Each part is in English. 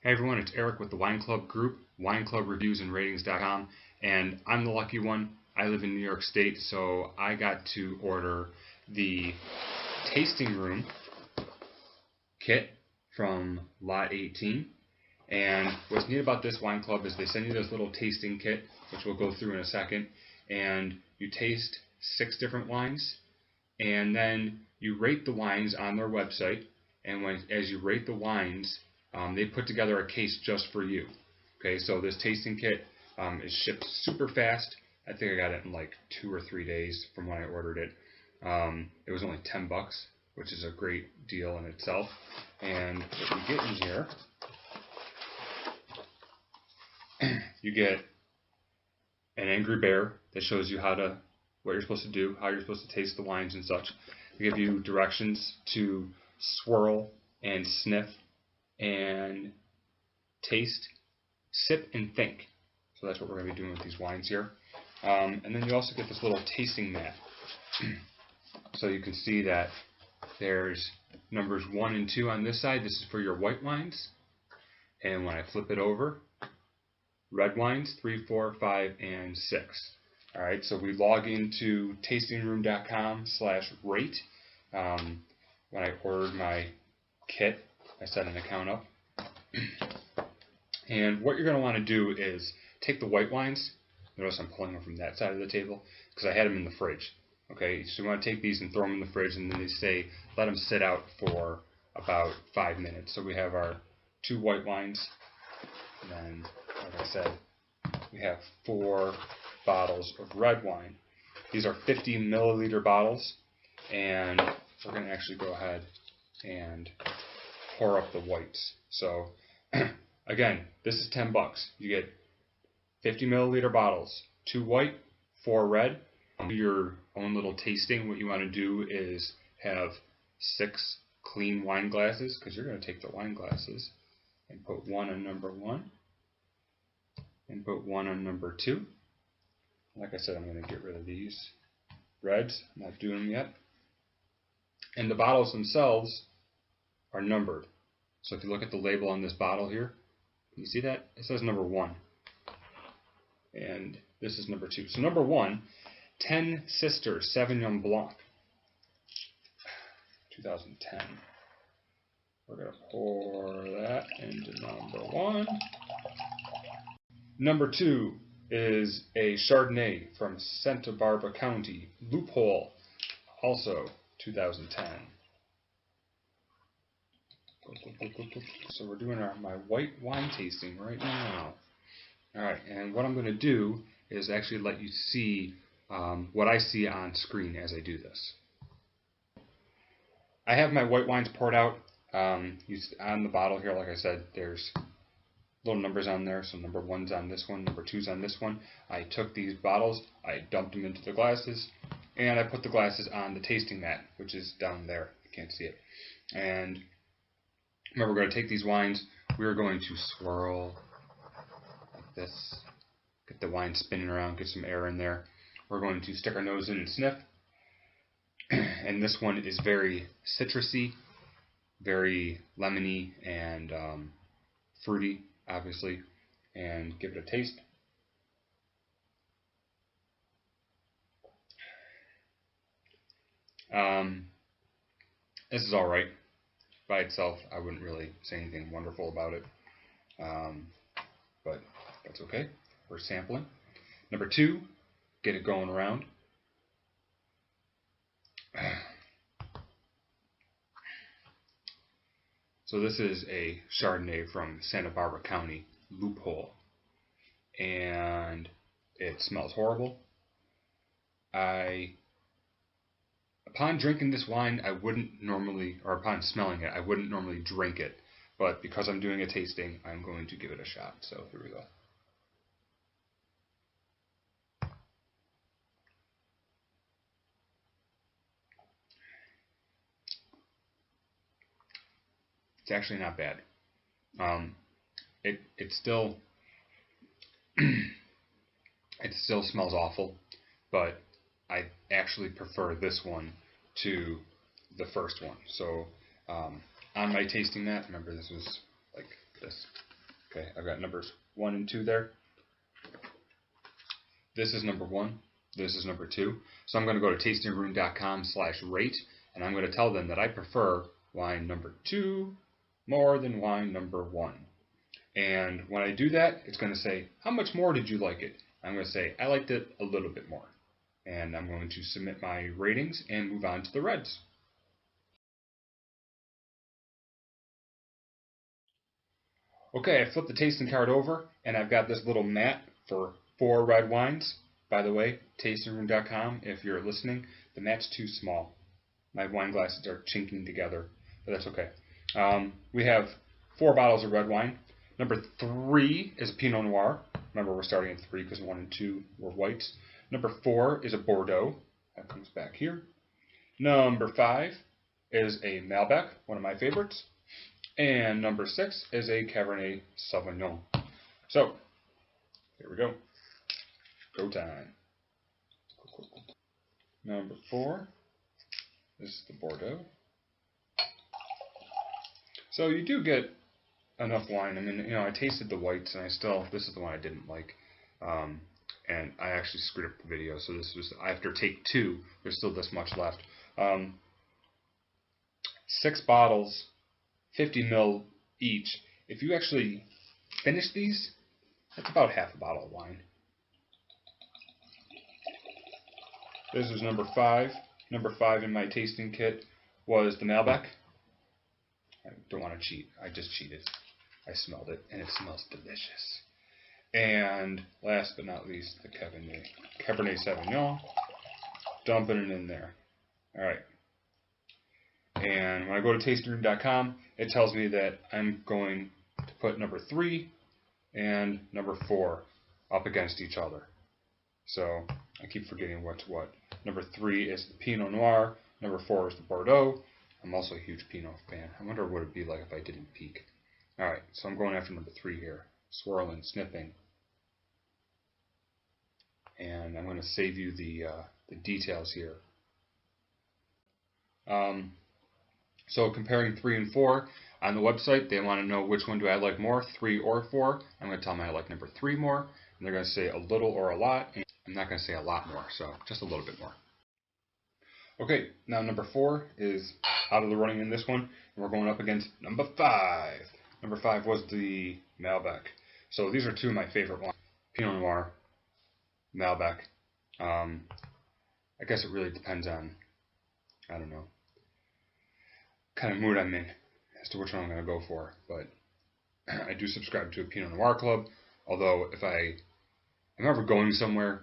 Hey everyone, it's Eric with the Wine Club Group, wineclubreviewsandratings.com, and I'm the lucky one. I live in New York State, so I got to order the tasting room kit from Lot 18. And what's neat about this wine club is they send you this little tasting kit, which we'll go through in a second, and you taste 6 different wines, and then you rate the wines on their website. And as you rate the wines, they put together a case just for you. Okay, so this tasting kit is shipped super fast. I think I got it in like 2 or 3 days from when I ordered it. It was only $10, which is a great deal in itself. And what you get in here, you get an Angry Bear that shows you what you're supposed to do, how you're supposed to taste the wines and such. They give you directions to swirl and sniff and taste, sip, and think. So that's what we're going to be doing with these wines here. And then you also get this little tasting mat. So you can see that there's numbers 1 and 2 on this side. This is for your white wines. And when I flip it over, red wines 3, 4, 5, and 6. Alright, so we log into tastingroom.com/rate. When I ordered my kit, I set an account up. And what you're going to want to do is take the white wines. Notice I'm pulling them from that side of the table because I had them in the fridge. Okay, so you want to take these and throw them in the fridge, and then they say let them sit out for about 5 minutes. So we have our 2 white wines, and then, like I said, we have 4 bottles of red wine. These are 50 milliliter bottles, and we're going to actually go ahead and pour up the whites. So again, this is $10. You get 50 milliliter bottles, 2 white, 4 red. Do your own little tasting. What you want to do is have 6 clean wine glasses, because you're going to take the wine glasses and put 1 on number 1 and put 1 on number 2. Like I said, I'm going to get rid of these reds. I'm not doing them yet. And the bottles themselves are numbered. So if you look at the label on this bottle here, you see that? It says number 1. And this is number 2. So number 1, 10 Sisters Sauvignon Blanc, 2010. We're going to pour that into number 1. Number 2 is a Chardonnay from Santa Barbara County, Loophole, also 2010. So we're doing my white wine tasting right now. Alright, and what I'm going to do is actually let you see what I see on screen as I do this. I have my white wines poured out. On the bottle here, like I said, there's little numbers on there. So number 1's on this one, number 2's on this one. I took these bottles, I dumped them into the glasses, and I put the glasses on the tasting mat, which is down there. You can't see it. And remember, we're going to take these wines, we're going to swirl like this, get the wine spinning around, get some air in there. We're going to stick our nose in and sniff. And this one is very citrusy, very lemony, and fruity, obviously. And give it a taste. This is alright. By itself, I wouldn't really say anything wonderful about it. But that's okay. We're sampling. Number 2, get it going around. So this is a Chardonnay from Santa Barbara County, Loophole. And it smells horrible. Upon drinking this wine, I wouldn't normally, or upon smelling it, I wouldn't normally drink it. But because I'm doing a tasting, I'm going to give it a shot. So here we go. It's actually not bad. It still it still smells awful, but I actually prefer this one to the first one. So on my tasting mat, remember this was like this. Okay, I've got numbers 1 and 2 there. This is number 1. This is number 2. So I'm going to go to tastingroom.com/rate, and I'm going to tell them that I prefer wine number 2 more than wine number 1. And when I do that, it's going to say, how much more did you like it? I'm going to say, I liked it a little bit more. And I'm going to submit my ratings and move on to the reds. Okay, I flipped the tasting card over, and I've got this little mat for 4 red wines. By the way, tastingroom.com, if you're listening, the mat's too small. My wine glasses are chinking together, but that's okay. We have 4 bottles of red wine. Number 3 is a Pinot Noir. Remember, we're starting at 3 because 1 and 2 were whites. Number 4 is a Bordeaux. That comes back here. Number 5 is a Malbec, one of my favorites. And number 6 is a Cabernet Sauvignon. So, here we go. Go time. Number 4 is the Bordeaux. So you do get enough wine. I mean, I tasted the whites, and this is the one I didn't like. And I actually screwed up the video, so this was, after take 2, there's still this much left. 6 bottles, 50 ml each. If you actually finish these, that's about half a bottle of wine. This is number 5. Number 5 in my tasting kit was the Malbec. I don't want to cheat. I just cheated. I smelled it, and it smells delicious. And last but not least, the Cabernet Sauvignon. Dumping it in there. All right. And when I go to tastingroom.com, it tells me that I'm going to put number 3 and number 4 up against each other. So I keep forgetting what's what. Number 3 is the Pinot Noir. Number 4 is the Bordeaux. I'm also a huge Pinot fan. I wonder what it would be like if I didn't peek. Alright, so I'm going after number 3 here. Swirling, sniffing. And I'm going to save you the details here. So comparing 3 and 4, on the website, they want to know which one do I like more, 3 or 4. I'm going to tell them I like number 3 more. And they're going to say a little or a lot. And I'm not going to say a lot more, so just a little bit more. Okay, now number 4 is out of the running in this one, and we're going up against number 5. Number 5 was the Malbec. So these are 2 of my favorite wines. Pinot Noir, Malbec. I guess it really depends on, I don't know, kind of mood I'm in as to which one I'm going to go for. But I do subscribe to a Pinot Noir club, although if I'm ever going somewhere,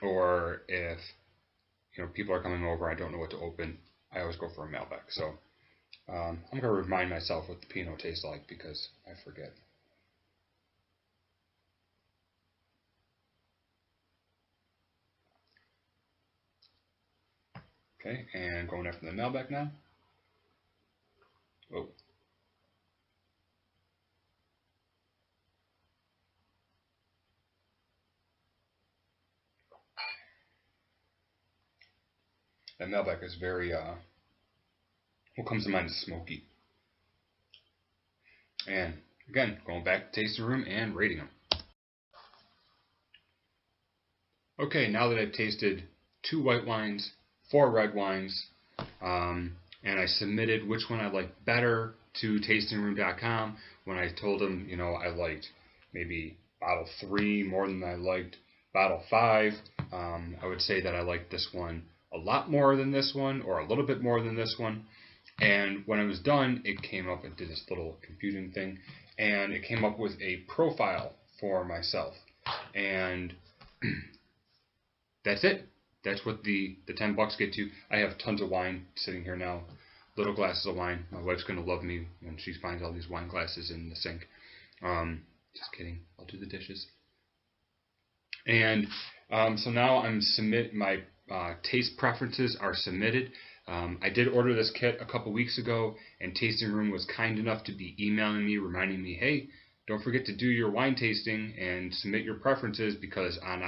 or if people are coming over, I don't know what to open, I always go for a Malbec. So I'm going to remind myself what the Pinot tastes like because I forget. Okay, and going after the Malbec now. Oh. That Malbec is very, what comes to mind is smoky. And again, going back to tasting room and rating them. Okay, now that I've tasted 2 white wines, 4 red wines, and I submitted which one I liked better to tastingroom.com when I told them, I liked maybe bottle 3 more than I liked bottle 5. I would say that I liked this one a lot more than this one, or a little bit more than this one. And when I was done, it came up and did this little computing thing, and it came up with a profile for myself. And that's it. That's what the $10 get you. I have tons of wine sitting here now, little glasses of wine. My wife's gonna love me when she finds all these wine glasses in the sink. Just kidding. I'll do the dishes. And so now my taste preferences are submitted. I did order this kit a couple weeks ago, and Tasting Room was kind enough to be emailing me, reminding me, hey, don't forget to do your wine tasting and submit your preferences, because on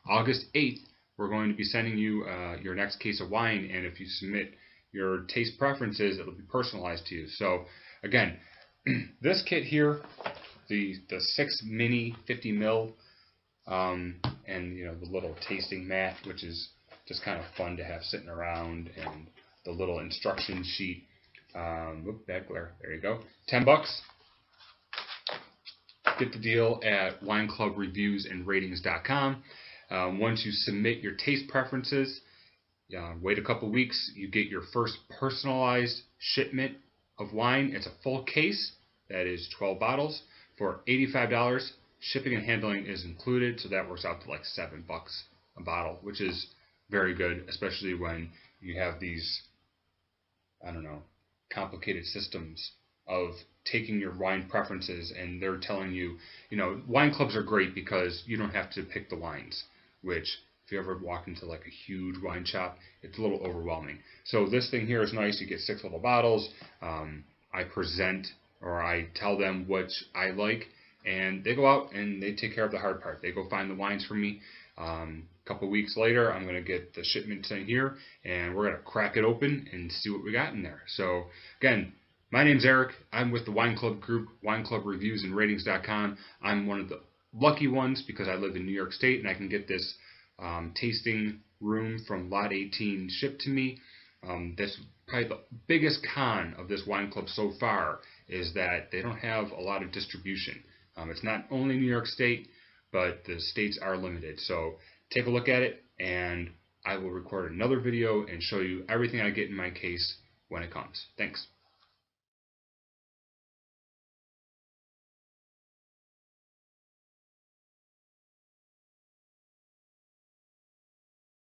August 8th, we're going to be sending you your next case of wine, and if you submit your taste preferences, it'll be personalized to you. So again, this kit here the 6 mini 50 mil, and the little tasting mat, which is just kind of fun to have sitting around, and the little instruction sheet. Bad glare. There you go. $10. Get the deal at wineclubreviewsandratings.com. Once you submit your taste preferences, wait a couple weeks, you get your first personalized shipment of wine. It's a full case, that is 12 bottles, for $85. Shipping and handling is included, so that works out to like $7 a bottle, which is very good, especially when you have these, complicated systems of taking your wine preferences, and they're telling you, wine clubs are great because you don't have to pick the wines, which if you ever walk into like a huge wine shop, it's a little overwhelming. So this thing here is nice. You get 6 little bottles. I present, or I tell them what I like, and they go out and they take care of the hard part. They go find the wines for me. A couple weeks later, I'm going to get the shipment in here, and we're going to crack it open and see what we got in there. So again, my name's Eric. I'm with the Wine Club Group, wineclubreviewsandratings.com. I'm one of the lucky ones because I live in New York State and I can get this tasting room from Lot 18 shipped to me. That's probably the biggest con of this wine club so far, is that they don't have a lot of distribution. It's not only New York State, but the states are limited. So take a look at it, and I will record another video and show you everything I get in my case when it comes. Thanks.